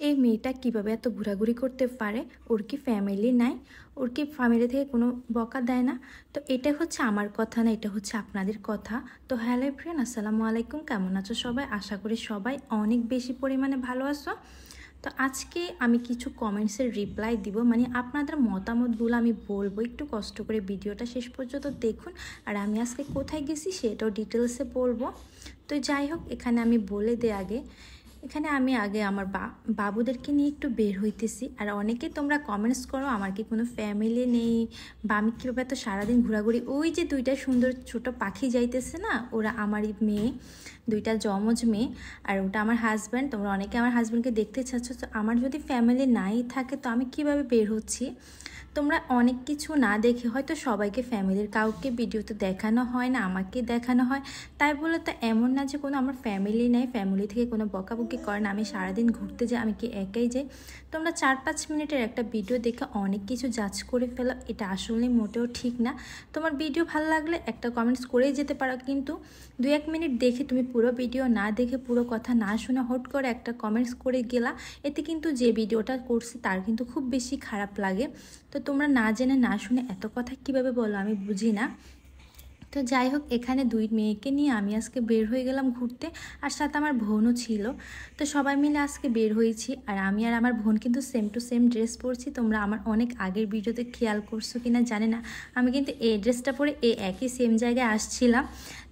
এই মেয়েটা কিভাবে এত ঘোরাঘুরি করতে পারে? ওর কি ফ্যামিলি নাই? ওর কি ফ্যামিলি থেকে কোনো বকা দেয় না? তো এটা হচ্ছে আমার কথা না, এটা হচ্ছে আপনাদের কথা। তো হ্যালো এভরিওয়ান, আসসালামু আলাইকুম। কেমন আছো সবাই? আশা করি সবাই অনেক বেশি পরিমাণে ভালো আছো। তো আজকে আমি কিছু কমেন্টসের রিপ্লাই দিব, মানে আপনাদের মতামতগুলো আমি বলবো। একটু কষ্ট করে ভিডিওটা শেষ পর্যন্ত দেখুন। আর আমি আজকে কোথায় গেছি সেটাও ডিটেলসে বলবো। তো যাই হোক, এখানে আমি বলে দিই আগে, এখানে আমি আগে আমার বাবুদেরকে নিয়ে একটু বের হইতেছি। আর অনেকে তোমরা কমেন্টস করো আমার কি কোনো ফ্যামিলি নেই বা আমি কীভাবে এত সারাদিন ঘোরাঘুরি। ওই যে দুইটা সুন্দর ছোট পাখি যাইতেছে না, ওরা আমারই মেয়ে, দুইটা যমজ মেয়ে। আর ওটা আমার হাজব্যান্ড। তোমরা অনেকে আমার হাজব্যান্ডকে দেখতে চাচ্ছ। তো আমার যদি ফ্যামিলি নাই থাকে তো আমি কিভাবে বের হচ্ছি? তোমরা অনেক কিছু না দেখে হয়তো সবাইকে ফ্যামিলির কাউকে ভিডিওতে দেখানো হয় না, আমাকে দেখানো হয়। তাই বলে তো এমন না যে কোনো আমার ফ্যামিলি নেই, ফ্যামিলি থেকে কোনো বকাবকি করে না। আমি সারাদিন ঘুরতে যাই, আমি কি একাই যাই? তোমরা 4-5 মিনিটের একটা ভিডিও দেখে অনেক কিছু জাজ করে ফেলো, এটা আসলে মোটেও ঠিক না। তোমার ভিডিও ভালো লাগলে একটা কমেন্টস করেই যেতে পারো, কিন্তু 2-1 মিনিট দেখে তুমি পুরো ভিডিও না দেখে, পুরো কথা না শুনে হট করে একটা কমেন্টস করে গেলা, এতে কিন্তু যে ভিডিওটা করছে তার কিন্তু খুব বেশি খারাপ লাগে। তো তোমরা না জেনে না শুনে এত কথা কিভাবে বলো আমি বুঝি না। তো যাই হোক, এখানে দুই মেয়েকে নিয়ে আমি আজকে বের হয়ে গেলাম ঘুরতে, আর সাথে আমার বোনও ছিল। তো সবাই মিলে আজকে বের হয়েছি। আর আমি আর আমার বোন কিন্তু সেম টু সেম ড্রেস পরছি। তোমরা আমার অনেক আগের ভিডিওতে খেয়াল করছো কিনা জানি না, আমি কিন্তু এই ড্রেসটা পরে একই সেম জায়গায় আসছিলাম।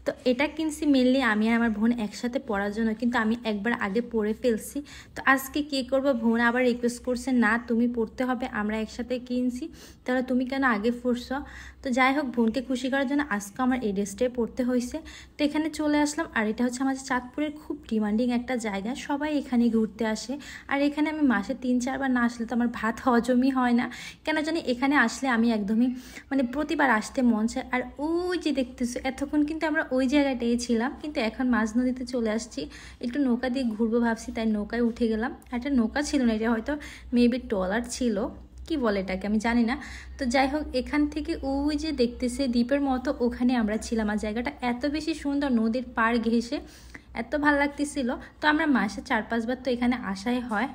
তো এটা কিনছি মেনলি আমি আর আমার বোন একসাথে পরার জন্য, কিন্তু আমি একবার আগে পরে ফেলছি। তো আজকে কী করবো, বোন আবার রিকোয়েস্ট করছে না তুমি পরতে হবে, আমরা একসাথে কিনছি, তাহলে তুমি কেন আগে পরছো? তো যাই হোক, বোনকে খুশি করার জন্য আজকে আমার এই ড্রেসটাই পরতে হয়েছে। তো এখানে চলে আসলাম। আর এটা হচ্ছে আমাদের চাঁদপুরের খুব ডিমান্ডিং একটা জায়গা, সবাই এখানে ঘুরতে আসে। আর এখানে আমি মাসে 3-4 বার না আসলে তো আমার ভাত হজমই হয় না। কেন জানি এখানে আসলে আমি একদমই মানে প্রতিবার আসতে মন চায়। আর ওই যে দেখতেছো, এতক্ষণ কিন্তু আমরা ওই জায়গাটাই ছিলাম, কিন্তু এখন মাঝ নদীতে চলে আসছি। একটু নৌকা দিয়ে ঘুরবো ভাবছি, তাই নৌকায় উঠে গেলাম। একটা নৌকা ছিল না, এটা হয়তো মেবি ট্রলার ছিল, কি বলে এটাকে আমি জানি না। তো যাই হোক, এখান থেকে ওই যে দেখতেছে দ্বীপের মতো, ওখানে আমরা ছিলাম। আর জায়গাটা এত বেশি সুন্দর, নদীর পাড় ঘেঁষে এত ভালো লাগতেছিল। তো আমরা মাসে 4-5 বার তো এখানে আসাই হয়।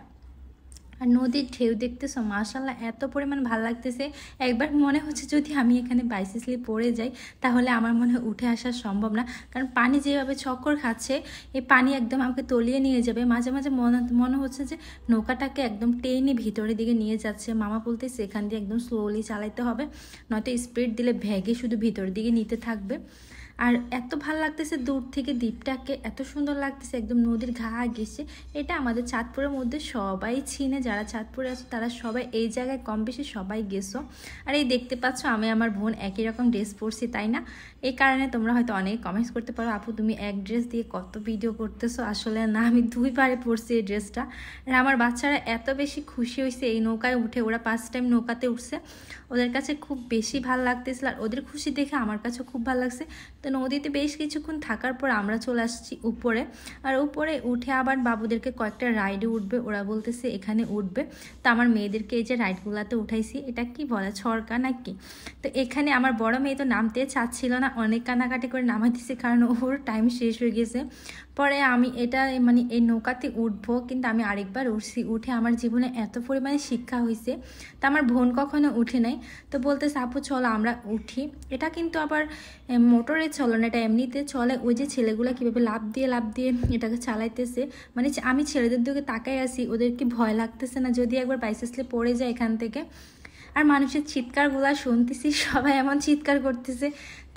আর নদীর ঢেউ দেখতেছো, মাশাআল্লাহ এত পরিমাণ ভালো লাগতেছে। একবার মনে হচ্ছে যদি আমি এখানে বাইসিসলি পড়ে যাই তাহলে আমার মনে হয় উঠে আসা সম্ভব না, কারণ পানি যেভাবে চক্কর খাচ্ছে, এই পানি একদম আমাকে তলিয়ে নিয়ে যাবে। মাঝে মাঝে মনে হচ্ছে যে নৌকাটাকে একদম টেনে ভিতরের দিকে নিয়ে যাচ্ছে। মামা বলতেছে এখান দিয়ে একদম স্লোলি চালাইতে হবে, নয়তো স্পিড দিলে ভ্যাগে শুধু ভিতরের দিকে নিতে থাকবে। আর এত ভালো লাগতেছে দূর থেকে দ্বীপটাকে, এত সুন্দর লাগতেছে, একদম নদীর ঘা গেছে। এটা আমাদের চাঁদপুরের মধ্যে সবাই চিনে, যারা চাঁদপুরে আছে তারা সবাই এই জায়গায় কম বেশি সবাই গেছো। আর এই দেখতে পাচ্ছ আমি আমার বোন একই রকম ড্রেস পরছি, তাই না? এই কারণে তোমরা হয়তো অনেক কমেন্টস করতে পারো, আপু তুমি এক ড্রেস দিয়ে কত ভিডিও করতেছো। আসলে না, আমি 2 বারে পরছি এই ড্রেসটা। আর আমার বাচ্চারা এত বেশি খুশি হয়েছে এই নৌকায় উঠে, ওরা 5 টাইম নৌকাতে উঠছে, ওদের কাছে খুব বেশি ভালো লাগতেছিল। আর ওদের খুশি দেখে আমার কাছে খুব ভালো লাগছে। তো নদীতে বেশ কিছুক্ষণ থাকার পর আমরা চলে আসছি উপরে। আর উপরে উঠে আবার বাবুদেরকে কয়েকটা রাইডে উঠবে, ওরা বলতেছে এখানে উঠবে। তো আমার মেয়েদেরকে এই যে রাইডগুলোতে উঠাইছি, এটা কি বলে, ছড়কা নাকি? তো এখানে আমার বড় মেয়ে তো নামতে চাচ্ছিল না, অনেক কানাকাটি করে নামাই দিছে, কারণ ওর টাইম শেষ হয়ে গেছে। পরে আমি এটা মানে এই নৌকাতে উঠবো, কিন্তু আমি আরেকবার উঠছি। উঠে আমার জীবনে এত পরিমাণে শিক্ষা হয়েছে, তা আমার বোন কখনো উঠে নাই। তো বলতেছে আপু চলো আমরা উঠি। এটা কিন্তু আবার মোটরে চলে না, এটা এমনিতে চলে। ওই যে ছেলেগুলো কীভাবে লাফ দিয়ে এটাকে চালাইতেছে, মানে আমি ছেলেদের দিকে তাকাই আসি, ওদের কি ভয় লাগতেছে না যদি একবার বাইসেসলে পড়ে যায় এখান থেকে? আর মানুষের চিৎকারগুলো শুনতেছি, সবাই এমন চিৎকার করতেছে।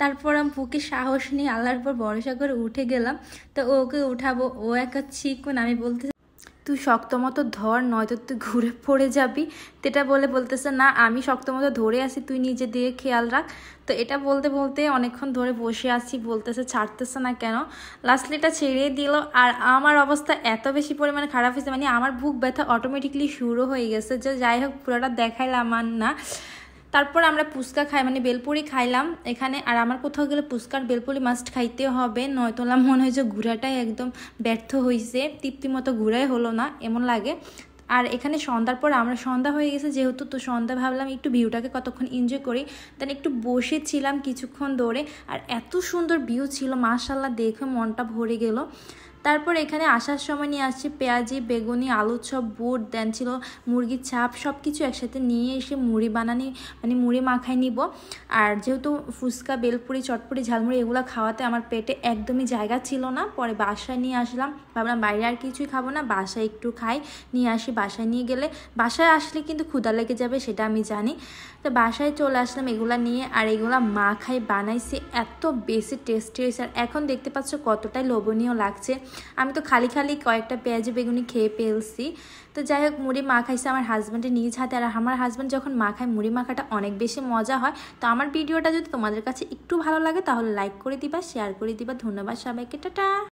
তারপর আমি বুকে সাহস নিয়ে আল্লাহর পর ভরসা করে উঠে গেলাম। তো ওকে উঠাবো, ও একটা চিকুন, আমি বলতে তুই শক্ত মতো ধর, নয়তো তুই ঘুরে পড়ে যাবি। তো এটা বলতেছে না আমি শক্ত মতো ধরে আছি, তুই নিজে দিয়ে খেয়াল রাখ। তো এটা বলতে বলতে অনেকক্ষণ ধরে বসে আছি, বলতেছে ছাড়তেছে না কেন। লাস্টলি এটা ছেড়ে দিল। আর আমার অবস্থা এত বেশি পরিমাণে খারাপ হয়েছে, মানে আমার বুক ব্যথা অটোমেটিকলি শুরু হয়ে গেছে। যে যাই হোক, পুরোটা দেখাইলাম আর না। তারপর আমরা পুচকা খাই, মানে বেলপুরি খাইলাম এখানে। আর আমার কোথাও গেলে পুচকার বেলপুরি মাস্ট খাইতে হবে, নয়তো মনে হয় যে ঘোরাটাই একদম ব্যর্থ হয়েছে, তৃপ্তি মতো ঘুরাই হলো না এমন লাগে। আর এখানে সন্ধ্যার পর আমরা সন্ধ্যা হয়ে গেছে যেহেতু, তো সন্ধ্যা ভাবলাম একটু ভিউটাকে কতক্ষণ এনজয় করি। দেন একটু বসেছিলাম কিছুক্ষণ ধরে, আর এত সুন্দর ভিউ ছিল মাশাআল্লাহ, দেখে মনটা ভরে গেল। তারপর এখানে আসার সময় নিয়ে আসছি পেঁয়াজি, বেগুনি, আলুর চপ, বুট, দেন ছিল মুরগির চাপ, সব কিছু একসাথে নিয়ে এসে মুড়ি মানে মুড়ি মাখাই নিব। আর যেহেতু ফুচকা, বেলপুরি, চটপুরি, ঝালমুড়ি এগুলো খাওয়াতে আমার পেটে একদমই জায়গা ছিল না, পরে বাসায় নিয়ে আসলাম। ভাবলাম বাইরে আর কিছুই খাবো না, বাসায় একটু খাই, নিয়ে আসি। বাসায় নিয়ে গেলে, বাসায় আসলে কিন্তু ক্ষুধা লেগে যাবে সেটা আমি জানি। তো বাসায় চলে আসলাম এগুলা নিয়ে, আর এগুলা মাখাই বানাইছি, এত বেশি টেস্টি হয়েছে। আর এখন দেখতে পাচ্ছ কতটাই লোভনীয় লাগছে। আমি তো খালি খালি কয়েকটা পেঁয়াজি বেগুনি খেয়ে ফেলছি। তো যাই হোক, মুড়ি মাখাইছে আমার হাজব্যান্ডের নিজ হাতে। আর আমার হাজব্যান্ড যখন মাখায় মুড়ি মাখাটা অনেক বেশি মজা হয়। তো আমার ভিডিওটা যদি তোমাদের কাছে একটু ভালো লাগে তাহলে লাইক করে দিবা, শেয়ার করে দিবা। ধন্যবাদ সবাইকে, টাটা।